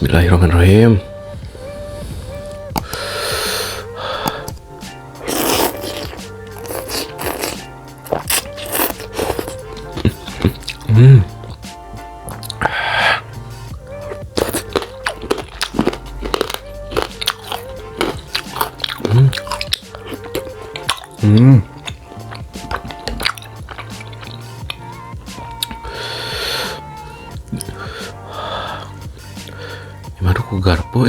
Bismillahirrahmanirrahim. Gimana ku garpo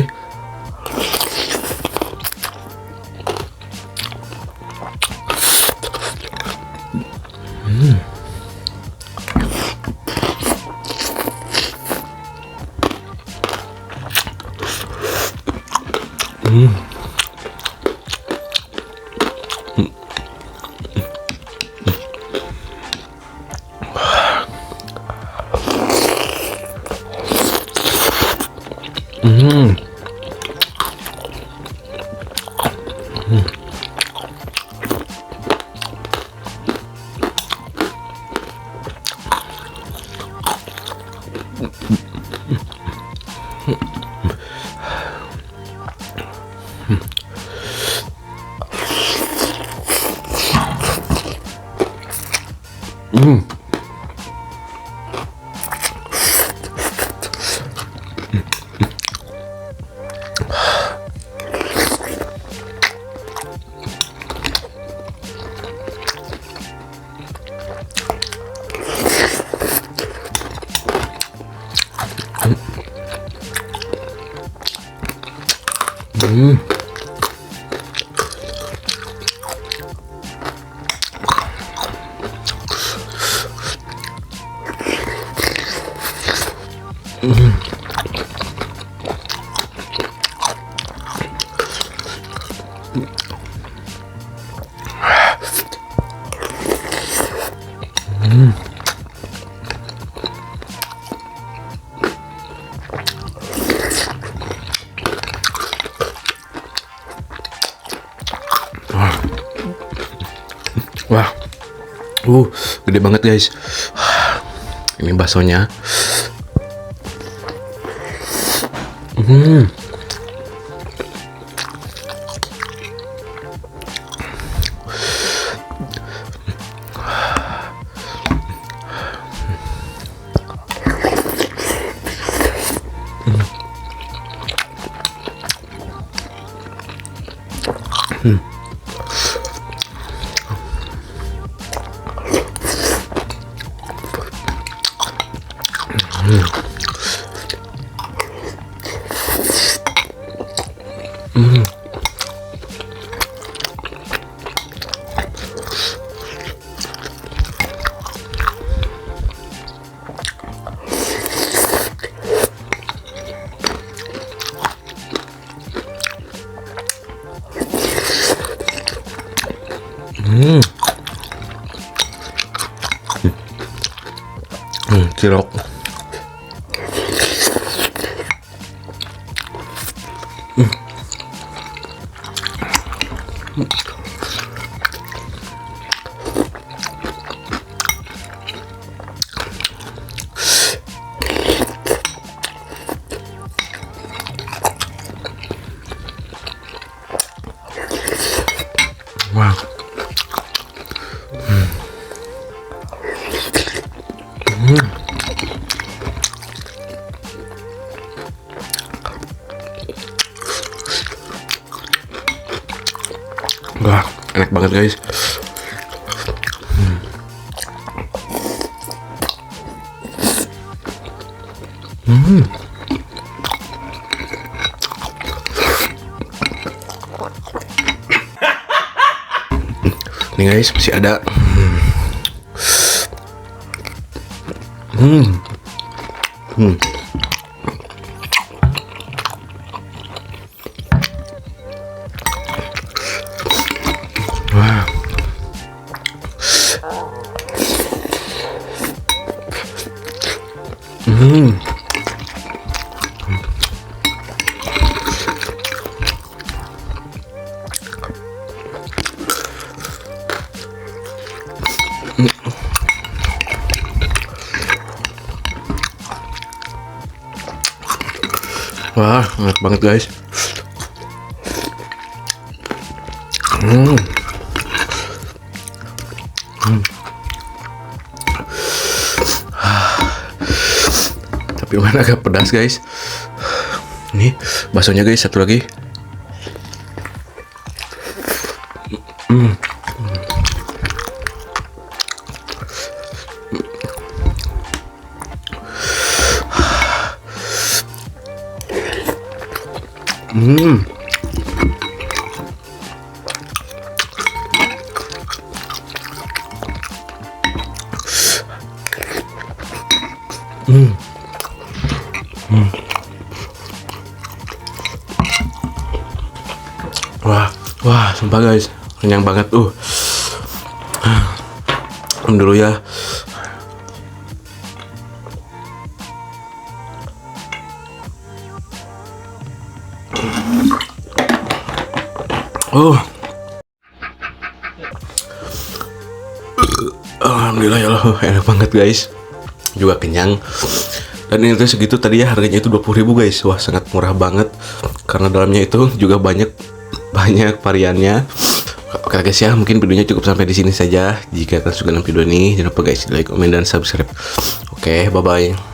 Wah, gede banget guys. Ini baksonya. Cilok. Wow. Wah, enak banget guys. Nih guys, masih ada. Wah. Wah, enak banget guys. Hmm. Hmm. Tapi mana agak pedas guys. Nih baksonya guys, satu lagi. Hmm. Hmm. Hmm. Hmm. Wah, sumpah guys, kenyang banget. Minum dulu ya. Alhamdulillah ya Allah, enak banget guys. Juga kenyang. Dan ini tuh segitu tadi ya, harganya itu 20.000 guys. Wah, sangat murah banget. Karena dalamnya itu juga banyak variannya. Oke guys ya, mungkin videonya cukup sampai di sini saja. Jika kalian suka dengan video ini, jangan lupa guys like, komen, dan subscribe. Oke, bye bye.